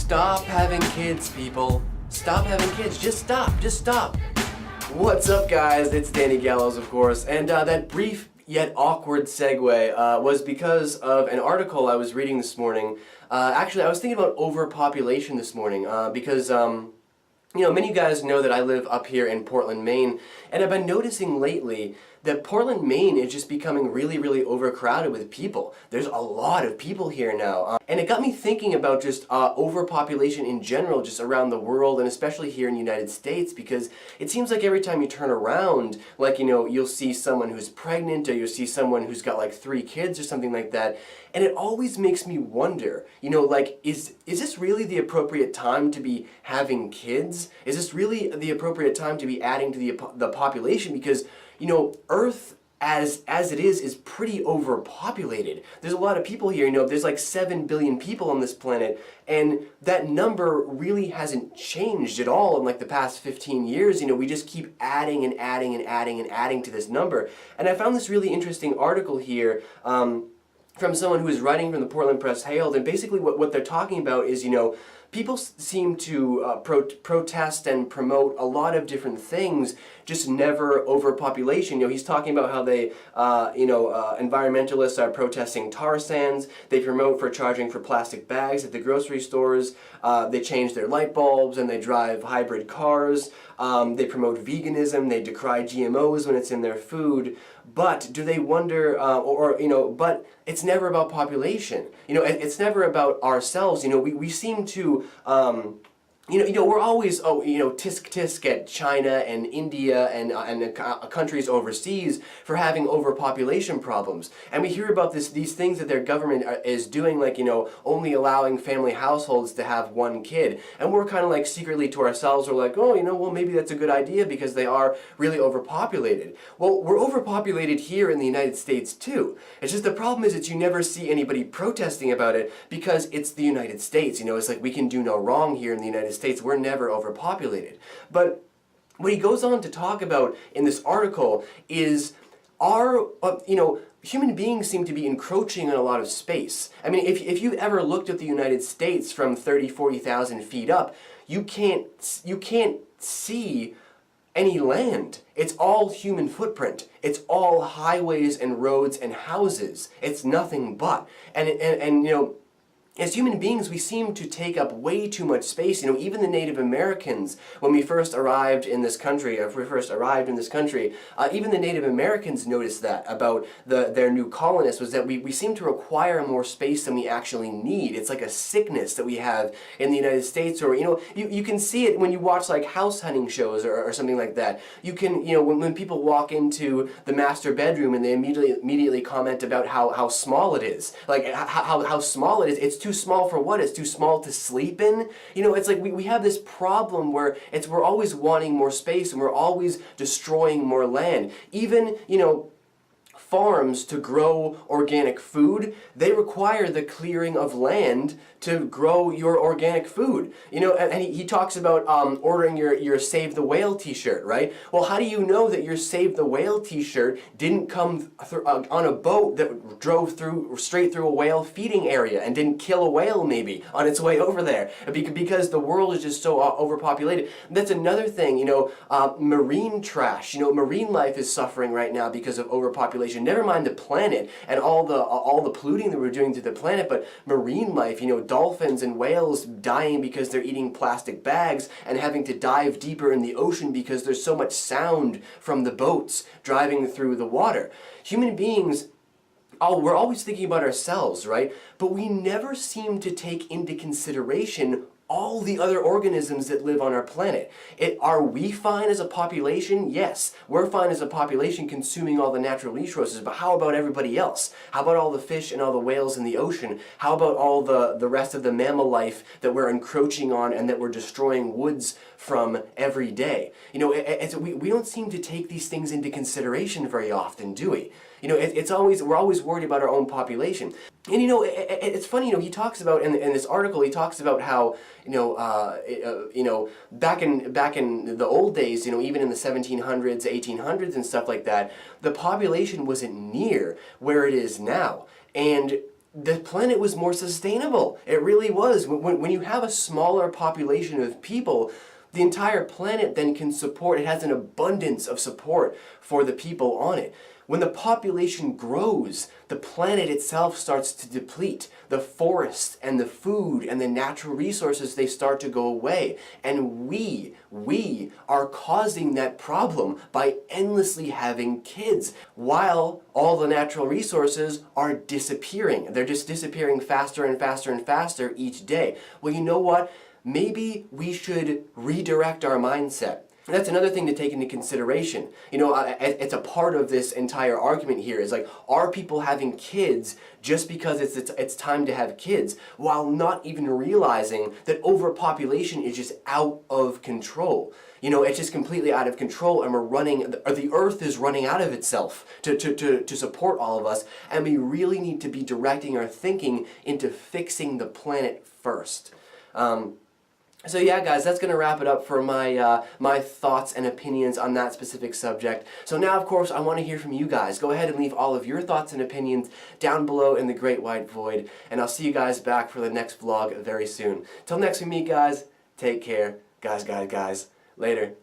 Stop having kids, people. Stop having kids. Just stop. Just stop. What's up, guys? It's Danny Gallows, of course, and that brief yet awkward segue was because of an article I was reading this morning. Actually, I was thinking about overpopulation this morning because many of you guys know that I live up here in Portland, Maine, and I've been noticing lately that Portland, Maine is just becoming really, really overcrowded with people. There's a lot of people here now. And it got me thinking about just overpopulation in general, just around the world, and especially here in the United States, because it seems like every time you turn around, like, you'll see someone who's pregnant, or you'll see someone who's got like 3 kids or something like that, and it always makes me wonder, is this really the appropriate time to be having kids? Is this really the appropriate time to be adding to the population? Because Earth as it is pretty overpopulated. There's a lot of people here, there's like 7 billion people on this planet, and that number really hasn't changed at all in like the past 15 years. We just keep adding and adding and adding and adding to this number. And I found this really interesting article here from someone who is writing from the Portland Press-Herald, and basically what they're talking about is, people seem to protest and promote a lot of different things, just never overpopulation. He's talking about how they, environmentalists are protesting tar sands. They promote for charging for plastic bags at the grocery stores. They change their light bulbs and they drive hybrid cars. They promote veganism. They decry GMOs when it's in their food. But do they wonder, but it's never about population. It's never about ourselves. We seem to, we're always, tisk tisk at China and India and countries overseas for having overpopulation problems. And we hear about these things that their government is doing, like, only allowing family households to have 1 kid. And we're kind of like secretly to ourselves, we're like, well, maybe that's a good idea because they are really overpopulated. Well, we're overpopulated here in the United States too. It's just the problem is that you never see anybody protesting about it because it's the United States. It's like we can do no wrong here in the United States. We're never overpopulated. But what he goes on to talk about in this article is human beings seem to be encroaching on a lot of space. I mean, if you've ever looked at the United States from 40,000 feet up, you can't see any land. It's all human footprint. It's all highways and roads and houses. It's nothing but. And as human beings, we seem to take up way too much space. Even the Native Americans, when we first arrived in this country, even the Native Americans noticed that about their new colonists, was that we seem to require more space than we actually need. It's like a sickness that we have in the United States, or, you can see it when you watch like house hunting shows or something like that. You can, when people walk into the master bedroom and they immediately comment about how small it is. Like, how small it is. It's too small for what? It's too small to sleep in? It's like we have this problem where we're always wanting more space and we're always destroying more land. Even, farms to grow organic food, they require the clearing of land to grow your organic food. And he talks about ordering your Save the Whale t-shirt, right? Well, how do you know that your Save the Whale t-shirt didn't come on a boat that drove straight through a whale feeding area and didn't kill a whale maybe on its way over there? Because the world is just so overpopulated. That's another thing, marine trash. Marine life is suffering right now because of overpopulation. Never mind the planet and all the polluting that we're doing to the planet, but marine life, dolphins and whales dying because they're eating plastic bags and having to dive deeper in the ocean because there's so much sound from the boats driving through the water. Human beings, we're always thinking about ourselves, right? But we never seem to take into consideration all the other organisms that live on our planet. Are we fine as a population? Yes, we're fine as a population consuming all the natural resources, but how about everybody else? How about all the fish and all the whales in the ocean? How about all the rest of the mammal life that we're encroaching on and that we're destroying woods from every day? We don't seem to take these things into consideration very often, do we? We're always worried about our own population. And it's funny, he talks about, in this article, he talks about how, back in the old days, even in the 1700s, 1800s and stuff like that, the population wasn't near where it is now. And the planet was more sustainable. It really was. When you have a smaller population of people, the entire planet then can support, it has an abundance of support for the people on it. When the population grows, the planet itself starts to deplete. The forests and the food and the natural resources, they start to go away. And we are causing that problem by endlessly having kids, while all the natural resources are disappearing. They're just disappearing faster and faster and faster each day. Well, you know what? Maybe we should redirect our mindset. That's another thing to take into consideration. You know, it's a part of this entire argument here is like, are people having kids just because it's time to have kids, while not even realizing that overpopulation is just out of control. You know, it's just completely out of control, and the earth is running out of itself to support all of us, and we really need to be directing our thinking into fixing the planet first. So yeah, guys, that's going to wrap it up for my thoughts and opinions on that specific subject. So now, of course, I want to hear from you guys. Go ahead and leave all of your thoughts and opinions down below in the great white void, and I'll see you guys back for the next vlog very soon. Till next we meet, guys, take care. Guys. Later.